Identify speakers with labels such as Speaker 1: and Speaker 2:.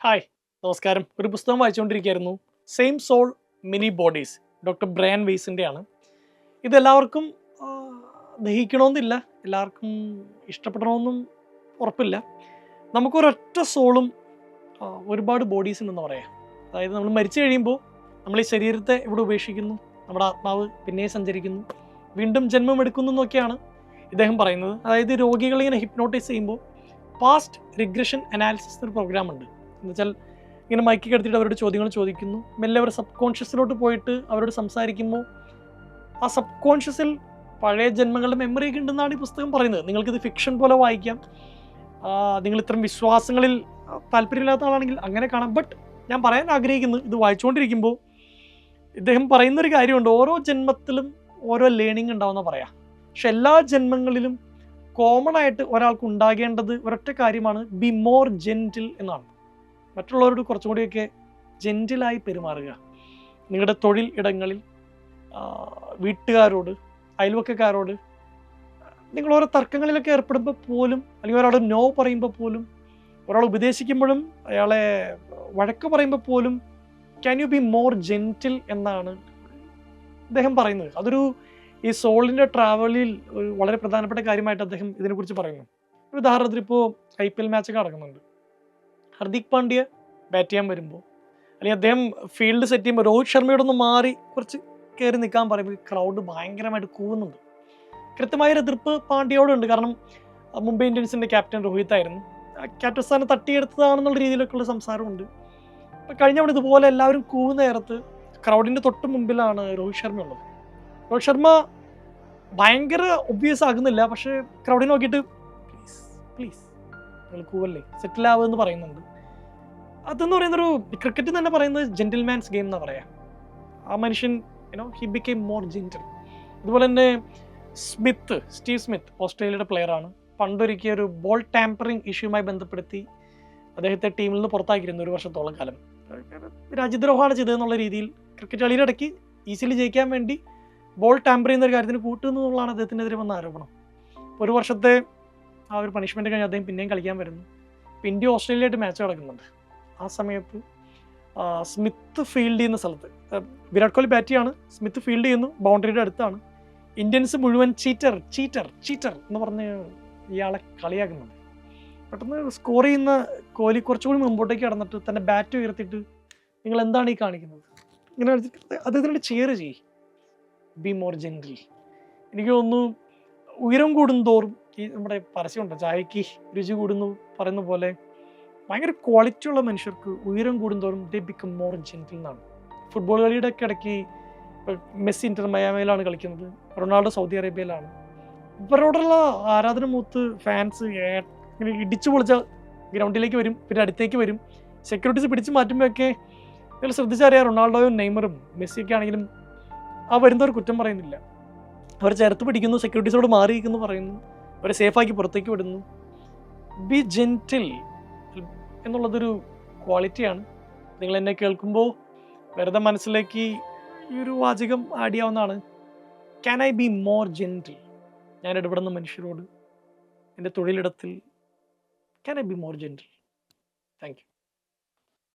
Speaker 1: Hi, നമസ്കാരം. ഒരു പുസ്തകം വായിച്ചുകൊണ്ടിരിക്കുകയായിരുന്നു. Same soul many bodies, doctor Brian വെയ്സിൻ്റെ ആണ്. ഇതെല്ലാവർക്കും ദഹിക്കണമെന്നില്ല, എല്ലാവർക്കും ഇഷ്ടപ്പെടണമെന്നും ഉറപ്പില്ല. നമുക്കൊരൊറ്റ സോളും ഒരുപാട് ബോഡീസ് ഉണ്ടെന്ന് പറയാം. അതായത് നമ്മൾ മരിച്ചു കഴിയുമ്പോൾ നമ്മൾ ഈ ശരീരത്തെ ഇവിടെ ഉപേക്ഷിക്കുന്നു, നമ്മുടെ ആത്മാവ് പിന്നെ സഞ്ചരിക്കുന്നു, വീണ്ടും ജന്മം എടുക്കുന്നു എന്നൊക്കെയാണ് ഇദ്ദേഹം പറയുന്നത്. അതായത് രോഗികളെ ഇങ്ങനെ ഹിപ്നോട്ടൈസ് ചെയ്യുമ്പോൾ പാസ്റ്റ് റിഗ്രഷൻ അനാലിസിസ് എന്നൊരു പ്രോഗ്രാം ഉണ്ട്. എന്നുവെച്ചാൽ ഇങ്ങനെ മൈക്ക് കിടത്തിയിട്ട് അവരോട് ചോദ്യങ്ങൾ ചോദിക്കുന്നു, മെല്ലെ അവർ സബ് കോൺഷ്യസിലോട്ട് പോയിട്ട് അവരോട് സംസാരിക്കുമ്പോൾ ആ സബ് കോൺഷ്യസിൽ പഴയ ജന്മങ്ങളുടെ മെമ്മറിയൊക്കെ ഉണ്ടെന്നാണ് ഈ പുസ്തകം പറയുന്നത്. നിങ്ങൾക്കിത് ഫിക്ഷൻ പോലെ വായിക്കാം, നിങ്ങൾ ഇത്തരം വിശ്വാസങ്ങളിൽ താല്പര്യമില്ലാത്ത ആളാണെങ്കിൽ അങ്ങനെ കാണാം. ബട്ട് ഞാൻ പറയാൻ ആഗ്രഹിക്കുന്നത്, ഇത് വായിച്ചുകൊണ്ടിരിക്കുമ്പോൾ ഇദ്ദേഹം പറയുന്നൊരു കാര്യമുണ്ട്, ഓരോ ജന്മത്തിലും ഓരോ ലേണിംഗ് ഉണ്ടാവുമെന്ന് പറയാം. പക്ഷെ എല്ലാ ജന്മങ്ങളിലും കോമൺ ആയിട്ട് ഒരാൾക്ക് ഉണ്ടാകേണ്ടത് ഒരൊറ്റ കാര്യമാണ്, ബി മോർ ജെന്റിൽ എന്നാണ്. മറ്റുള്ളവരോട് കുറച്ചും കൂടിയൊക്കെ ജെന്റിലായി പെരുമാറുക. നിങ്ങളുടെ തൊഴിൽ ഇടങ്ങളിൽ വീട്ടുകാരോട്, അയൽവക്കക്കാരോട് നിങ്ങൾ ഓരോ തർക്കങ്ങളിലൊക്കെ ഏർപ്പെടുമ്പോൾ പോലും, അല്ലെങ്കിൽ ഒരാൾ നോ പറയുമ്പോൾ പോലും, ഒരാൾ ഉപദേശിക്കുമ്പോഴും അയാളെ വഴക്ക് പറയുമ്പോൾ പോലും can you B more gentle എന്നാണ് അദ്ദേഹം പറയുന്നത്. അതൊരു ഈ സോളിൻ്റെ ട്രാവലിൽ ഒരു വളരെ പ്രധാനപ്പെട്ട കാര്യമായിട്ട് അദ്ദേഹം ഇതിനെക്കുറിച്ച് പറയുന്നു. ഒരു ഉദാഹരണത്തിന് ഇപ്പോൾ IPL മാച്ചൊക്കെ നടക്കുന്നുണ്ട്. ഹർദിക് പാണ്ഡ്യ ബാറ്റ് ചെയ്യാൻ വരുമ്പോൾ, അല്ലെങ്കിൽ അദ്ദേഹം ഫീൽഡ് സെറ്റ് ചെയ്യുമ്പോൾ രോഹിത് ശർമ്മയോടൊന്ന് മാറി കുറച്ച് കയറി നിൽക്കാൻ പറയുമ്പോൾ ക്രൗഡ് ഭയങ്കരമായിട്ട് കൂവുന്നുണ്ട്. കൃത്യമായൊരു എതിർപ്പ് പാണ്ഡ്യയോടുണ്ട്. കാരണം മുംബൈ ഇന്ത്യൻസിൻ്റെ ക്യാപ്റ്റൻ രോഹിത് ആയിരുന്നു, ക്യാപ്റ്റൻ സ്ഥാനം തട്ടിയെടുത്തതാണെന്നുള്ള രീതിയിലൊക്കെയുള്ള സംസാരമുണ്ട്. അപ്പം കഴിഞ്ഞ അവിടെ ഇതുപോലെ എല്ലാവരും കൂവുന്ന നേരത്ത് ക്രൗഡിൻ്റെ തൊട്ട് മുമ്പിലാണ് രോഹിത് ശർമ്മ ഉള്ളത്. രോഹിത് ശർമ്മ ഭയങ്കര ഒബ്വിയസ് ആകുന്നില്ല, പക്ഷേ ക്രൗഡിനെ നോക്കിയിട്ട് പ്ലീസ് പ്ലീസ് നിങ്ങൾ കൂവല്ലേ, സെറ്റിൽ ആവുമെന്ന് പറയുന്നുണ്ട്. അതെന്ന് പറയുന്നൊരു ക്രിക്കറ്റ് തന്നെ പറയുന്നത് ജെന്റിൽമാൻസ് ഗെയിം എന്നാണ് പറയാം. ആ മനുഷ്യൻ ഹി ബിക്കെയിം മോർ ജെന്റിൽ. അതുപോലെ തന്നെ സ്റ്റീവ് സ്മിത്ത് ഓസ്ട്രേലിയയുടെ പ്ലെയറാണ്. പണ്ടൊരിക്കൽ ഒരു ബോൾ ടാമ്പറിങ് ഇഷ്യൂമായി ബന്ധപ്പെടുത്തി അദ്ദേഹത്തെ ടീമിൽ നിന്ന് പുറത്താക്കിയിരുന്നു 1 വർഷത്തോളം കാലം. രാജ്യദ്രോഹമാണ് ചെയ്തതെന്നുള്ള രീതിയിൽ ക്രിക്കറ്റ് കളിയുടെ ഇടയ്ക്ക് ഈസിലി ജയിക്കാൻ വേണ്ടി ബോൾ ടാമ്പർ ചെയ്യുന്ന ഒരു കാര്യത്തിന് കൂട്ടുന്നു എന്നുള്ളതാണ് അദ്ദേഹത്തിനെതിരെ വന്ന ആരോപണം. 1 വർഷത്തെ ആ ഒരു പണിഷ്മെൻറ്റ് കഴിഞ്ഞ് അദ്ദേഹം പിന്നെയും കളിക്കാൻ വരുന്നു. ഇപ്പോൾ ഇന്ത്യ ഓസ്ട്രേലിയയായിട്ട് മാച്ച് നടക്കുന്നുണ്ട്. ആ സമയത്ത് സ്മിത്ത് ഫീൽഡ് ചെയ്യുന്ന സ്ഥലത്ത് വിരാട് കോഹ്ലി ബാറ്റ് ചെയ്യാണ്, സ്മിത്ത് ഫീൽഡ് ചെയ്യുന്നു, ബൗണ്ടറിയുടെ അടുത്താണ്. ഇന്ത്യൻസ് മുഴുവൻ ചീറ്റർ ചീറ്റർ ചീറ്റർ എന്ന് പറഞ്ഞ് ഇയാളെ കളിയാക്കുന്നുണ്ട്. പെട്ടെന്ന് സ്കോർ ചെയ്യുന്ന കോഹ്ലി കുറച്ചുകൂടി മുമ്പോട്ടേക്ക് കടന്നിട്ട് തൻ്റെ ബാറ്റ് ഉയർത്തിയിട്ട് നിങ്ങൾ എന്താണ് ഈ കാണിക്കുന്നത് ഇങ്ങനെ കളിച്ചിട്ട് അദ്ദേഹത്തിനോട് ചെയർ ചെയ്യും, ബി മോർ ജെന്റിൽ. എനിക്ക് തോന്നുന്നു ഉയരം കൂടുന്തോറും ഈ നമ്മുടെ പരസ്യമുണ്ട്, ചായക്ക് രുചി കൂടുന്നു പറയുന്ന പോലെ ഭയങ്കര ക്വാളിറ്റി ഉള്ള മനുഷ്യർക്ക് ഉയരം കൂടുന്തോറും ദേ ബിക്കം മോർ ജെന്റിൽ എന്നാണ്. ഫുട്ബോൾ കളിയുടെ ഒക്കെ ഇടയ്ക്ക് ഇപ്പോൾ മെസ്സി ഇന്റർ മയാമയിലാണ് കളിക്കുന്നത്, റൊണാൾഡോ സൗദി അറേബ്യയിലാണ്. ഇവരോടുള്ള ആരാധന മൂത്ത് ഫാൻസ് ഇങ്ങനെ ഇടിച്ചു പൊളിച്ച ഗ്രൗണ്ടിലേക്ക് വരും, പിന്നെ അടുത്തേക്ക് വരും. സെക്യൂരിറ്റീസ് പിടിച്ച് മാറ്റുമ്പോഴൊക്കെ നിങ്ങൾ ശ്രദ്ധിച്ചറിയാം, റൊണാൾഡോയും നെയ്മറും മെസ്സിയൊക്കെ ആണെങ്കിലും ആ വരുന്നവർ കുറ്റം പറയുന്നില്ല. അവർ ചേർത്ത് പിടിക്കുന്നു, സെക്യൂരിറ്റീസോട് മാറിയിരിക്കുന്നു പറയുന്നു, അവരെ സേഫാക്കി പുറത്തേക്ക് വിടുന്നു. ബി ജെന്റിൽ എന്നുള്ളതൊരു ക്വാളിറ്റിയാണ്. നിങ്ങൾ എന്നെ കേൾക്കുമ്പോൾ വെറുതെ മനസ്സിലേക്ക് ഈ ഒരു വാചകം ആഡ് ചെയ്യാവുന്നതാണ്, can I be more gentle. ഞാൻ ഇടപെടുന്ന മനുഷ്യരോട് എൻ്റെ തൊഴിലിടത്തിൽ can I be more gentle. Thank U.